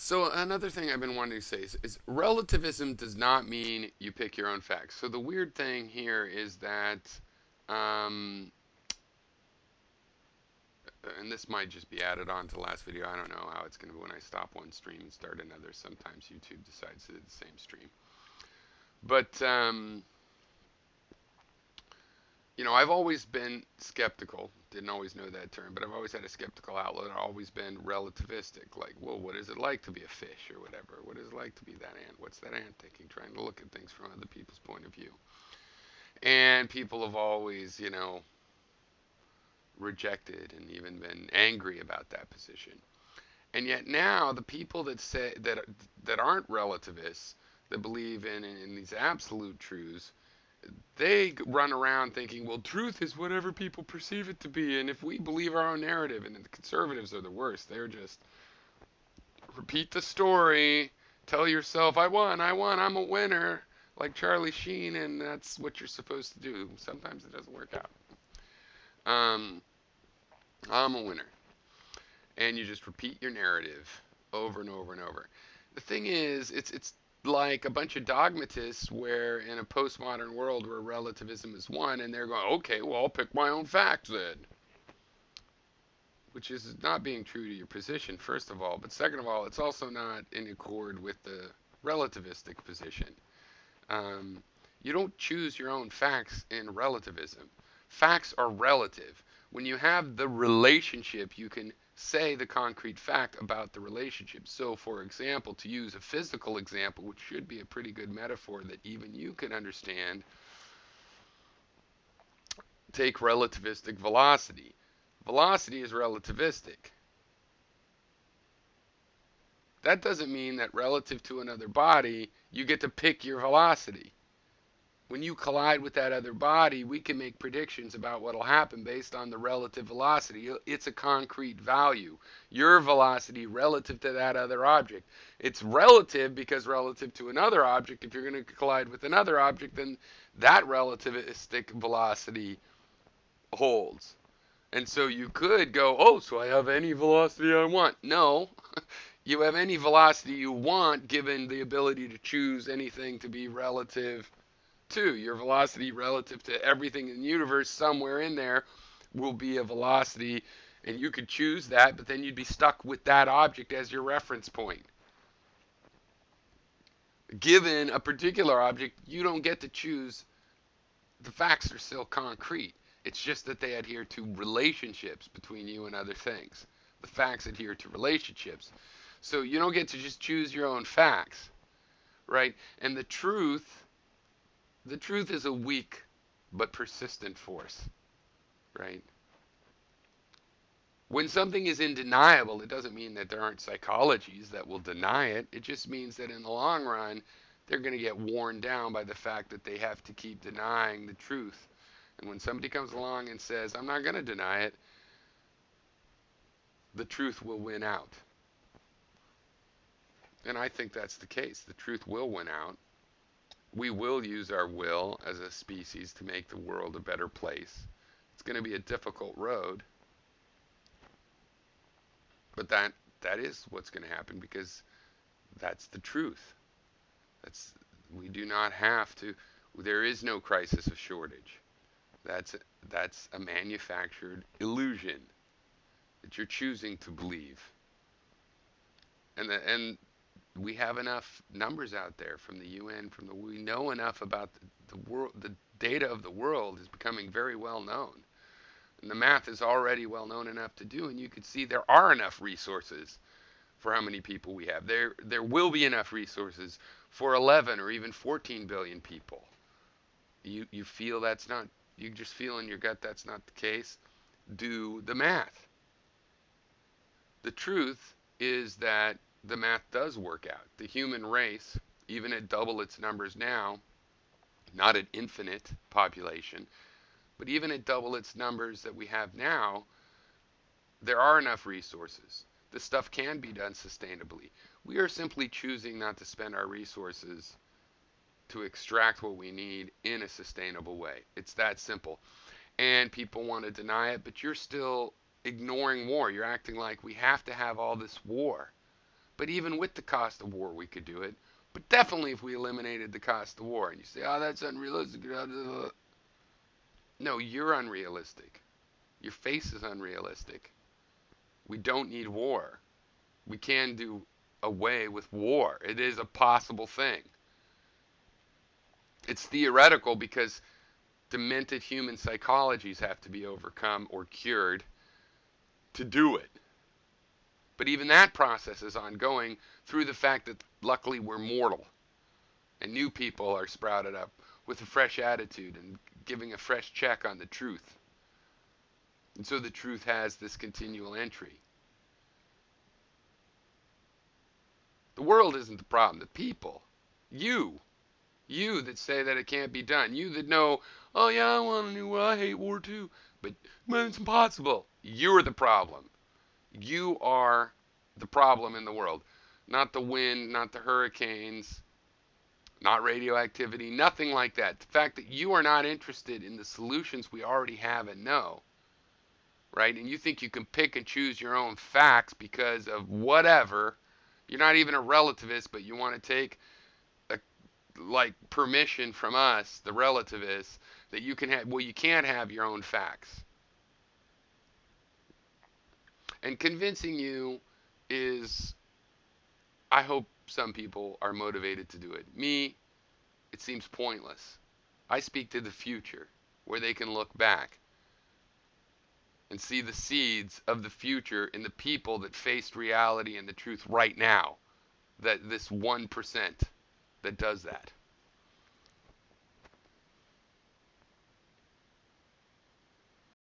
So another thing I've been wanting to say is relativism does not mean you pick your own facts. So the weird thing here is that, um, and this might just be added on to the last video. I don't know how it's going to be when I stop one stream and start another. Sometimes YouTube decides to do the same stream. But I've always been skeptical. Didn't always know that term, but I've always had a skeptical outlook. I've always been relativistic. Like, well, what is it like to be a fish or whatever? What is it like to be that ant? What's that ant thinking? Trying to look at things from other people's point of view. And people have always, rejected and even been angry about that position. And yet now the people that say that aren't relativists, that believe in these absolute truths, they run around thinking, well, truth is whatever people perceive it to be, and if we believe our own narrative, and the conservatives are the worst. They're just repeat the story, tell yourself, I won, I'm a winner, like Charlie Sheen, and that's what you're supposed to do. Sometimes it doesn't work out. Um, I'm a winner, and you just repeat your narrative over and over and over. The thing is, it's like a bunch of dogmatists where in a postmodern world where relativism is one, and they're going, okay, well, I'll pick my own facts then, which is not being true to your position, first of all, but second of all, it's also not in accord with the relativistic position. um, you don't choose your own facts in relativism. Facts are relative. When you have the relationship, you can say the concrete fact about the relationship. So, for example, to use a physical example, which should be a pretty good metaphor that even you can understand, take relativistic velocity. Velocity is relativistic. That doesn't mean that relative to another body, you get to pick your velocity. When you collide with that other body, we can make predictions about what will happen based on the relative velocity. It's a concrete value. Your velocity relative to that other object. It's relative because relative to another object, if you're going to collide with another object, then that relativistic velocity holds. And so you could go, oh, so I have any velocity I want. No, you have any velocity you want given the ability to choose anything to be relative to. Your velocity relative to everything in the universe, somewhere in there will be a velocity, and you could choose that, but then you'd be stuck with that object as your reference point. Given a particular object, you don't get to choose. The facts are still concrete. It's just that they adhere to relationships between you and other things. The facts adhere to relationships. So you don't get to just choose your own facts, right? And the truth is a weak but persistent force, right? When something is undeniable, it doesn't mean that there aren't psychologies that will deny it. It just means that in the long run, they're going to get worn down by the fact that they have to keep denying the truth. And when somebody comes along and says, I'm not going to deny it, the truth will win out. And I think that's the case. The truth will win out. We will use our will as a species to make the world a better place. It's going to be a difficult road, but that is what's going to happen because that's the truth. That's we do not have to. There is no crisis of shortage. That's that's a manufactured illusion that you're choosing to believe. And we have enough numbers out there from the UN, we know enough about the world. The data of the world is becoming very well known, and the math is already well known enough to do. And you could see there are enough resources for how many people we have. There will be enough resources for 11 or even 14 billion people. You feel that's not. You just feel in your gut that's not the case. Do the math. The truth is that the math does work out. The human race, even at double its numbers now, not at infinite population, but even at double its numbers that we have now, there are enough resources. This stuff can be done sustainably. We are simply choosing not to spend our resources to extract what we need in a sustainable way. It's that simple. And people want to deny it, but you're still ignoring war. You're acting like we have to have all this war. But even with the cost of war, we could do it. But definitely if we eliminated the cost of war. And you say, oh, that's unrealistic. No, you're unrealistic. Your face is unrealistic. We don't need war. We can do away with war. It is a possible thing. It's theoretical because demented human psychologies have to be overcome or cured to do it. But even that process is ongoing through the fact that luckily we're mortal and new people are sprouted up with a fresh attitude and giving a fresh check on the truth. And so the truth has this continual entry. The world isn't the problem, the people. You. You that say that it can't be done. You that know, oh yeah, I want a new war, I hate war too. But man, it's impossible. You're the problem. You are the problem in the world. Not the wind, not the hurricanes, not radioactivity, nothing like that. The fact that you are not interested in the solutions we already have and know, right? And you think you can pick and choose your own facts because of whatever. You're not even a relativist, but you want to take a, like permission from us, the relativists, that you can have. Well, you can't have your own facts. And convincing you is, I hope some people are motivated to do it. Me, it seems pointless. I speak to the future where they can look back and see the seeds of the future in the people that faced reality and the truth right now. That this 1% that does that.